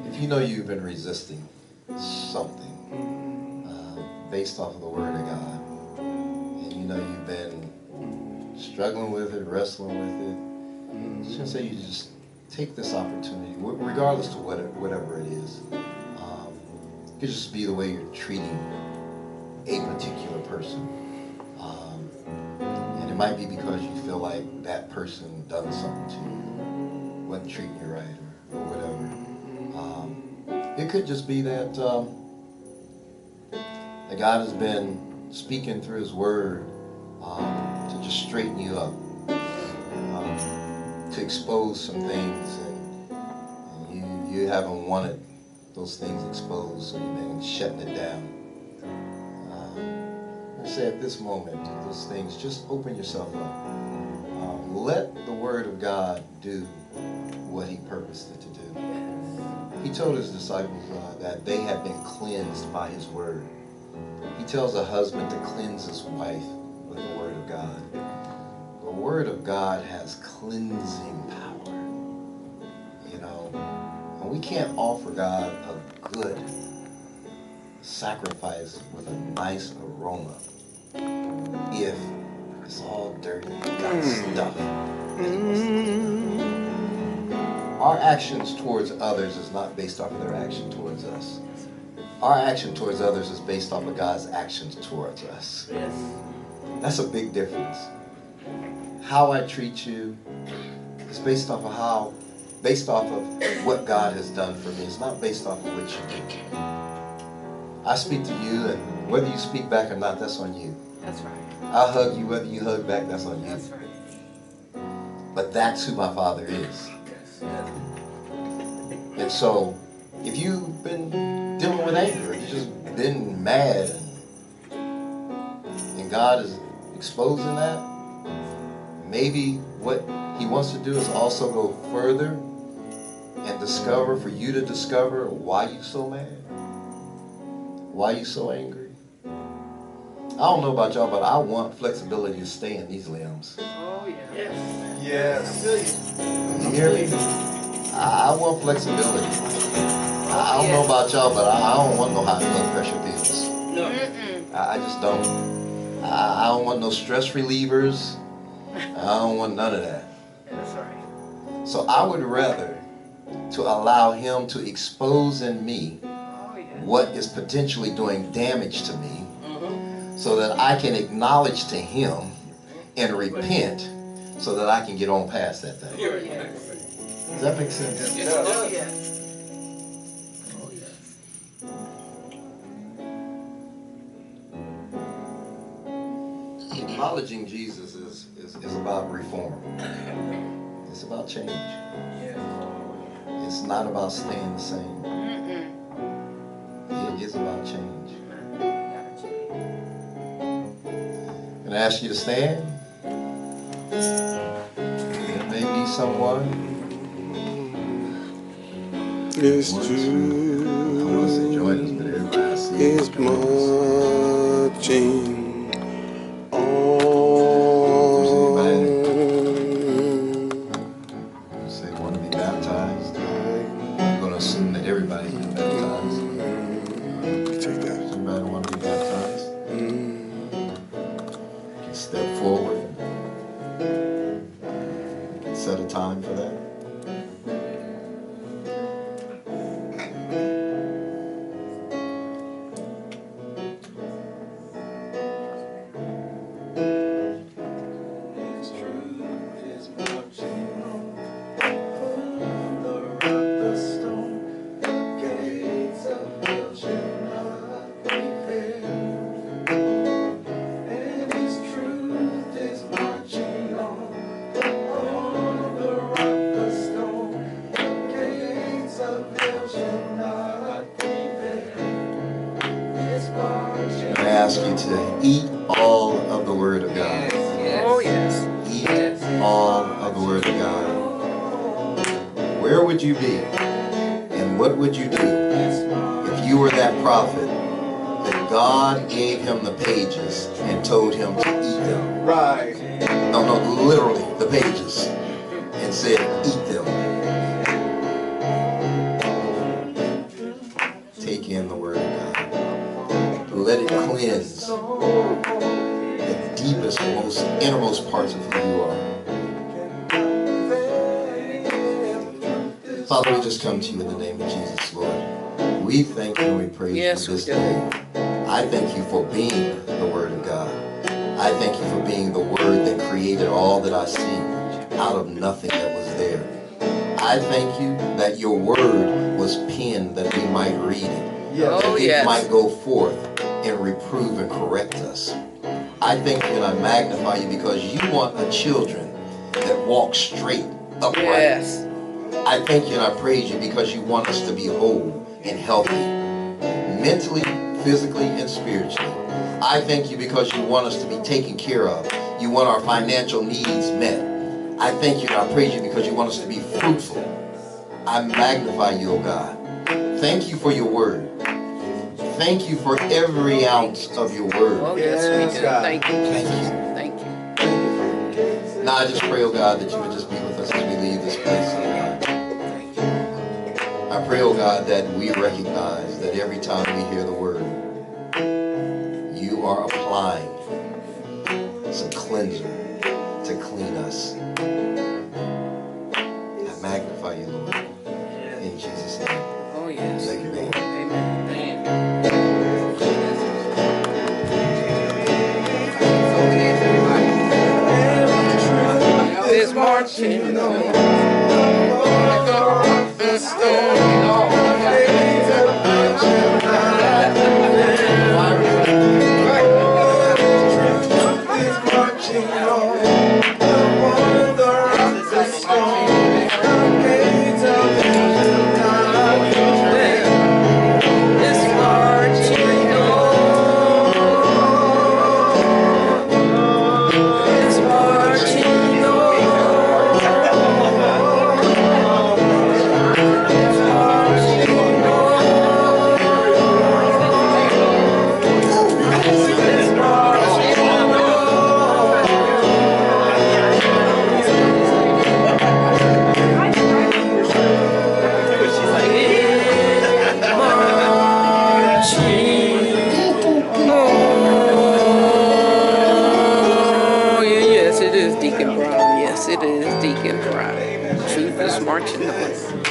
if you know you've been resisting something based off of the Word of God, and you know you've been struggling with it, wrestling with it, I was going to say you just take this opportunity, regardless to whatever it is. It could just be the way you're treating a particular person. And it might be because you feel like that person done something to you, wasn't treating you right, or whatever. It could just be that that God has been speaking through His Word to just straighten you up, to expose some things, and you haven't wanted those things exposed, so you've been shutting it down. I say at this moment, those things, just open yourself up. Let the Word of God do what He purposed it to do. He told His disciples that they had been cleansed by His Word. He tells a husband to cleanse his wife with the Word of God. The Word of God has cleansing power, you know. And we can't offer God a good sacrifice with a nice aroma if it's all dirty, got stuff. Our actions towards others is not based off of their action towards us. Our action towards others is based off of God's actions towards us. Yes. That's a big difference. How I treat you is based off of what God has done for me. It's not based off of what you do. I speak to you, and whether you speak back or not, that's on you. That's right. I hug you, whether you hug back, that's on you. That's right. But that's who my Father is. Yes. And so, if you've been dealing with anger, if you've just been mad, and God is exposing that, maybe what He wants to do is also go further and discover, for you to discover why you're so mad, why you're so angry. I don't know about y'all, but I want flexibility to stay in these limbs. Oh, yeah. Yes. You hear me? I want flexibility. I don't know about y'all, but I don't want no high blood pressure pills. No. I just don't. I don't want no stress relievers. I don't want none of that. That's right. So I would rather to allow Him to expose in me what is potentially doing damage to me, so that I can acknowledge to Him and repent, so that I can get on past that thing. Does that make sense? Oh, yeah. Oh, yes. Acknowledging Jesus is about reform. It's about change. It's not about staying the same. It is about change. I'm going to ask you to stand. There may be someone. It's I true. want to say join us, but everybody I see It's marching on. Say want to be baptized. I'm going to assume that everybody is baptized. Take that. Somebody want to be baptized? You can step forward. You can set a time for that. I ask you to eat all of the Word of God. Oh, yes. Eat all of the Word of God. Where would you be? And what would you do if you were that prophet that God gave him the pages and told him to eat them? Right. No, literally the pages, and said, eat them. the deepest, most innermost parts of who you are. Father, we just come to you in the name of Jesus, Lord. We thank you and we praise you this day. I thank you for being the Word of God. I thank you for being the Word that created all that I see out of nothing that was there. I thank you that your Word was penned that we might read it, that it might go forth and reprove and correct us. I thank you and I magnify you because you want a children that walk straight, upright. Yes. I thank you and I praise you because you want us to be whole and healthy, mentally, physically, and spiritually. I thank you because you want us to be taken care of. You want our financial needs met. I thank you and I praise you because you want us to be fruitful. I magnify you, oh God. Thank you for your word. Thank you for every ounce of your word. Oh, yes, we do. Thank you. Thank you. Thank you. Now I just pray, oh God, that you would just be with us as we leave this place, oh God. I pray, oh God, that we recognize that every time we hear the word, you are applying some cleanser to clean us. I magnify you, Lord. In Jesus' name. Oh, yes. Amen. This marching on. Yes, it is Deacon Brown. Yes, it is Deacon Brown. Truth is marching on.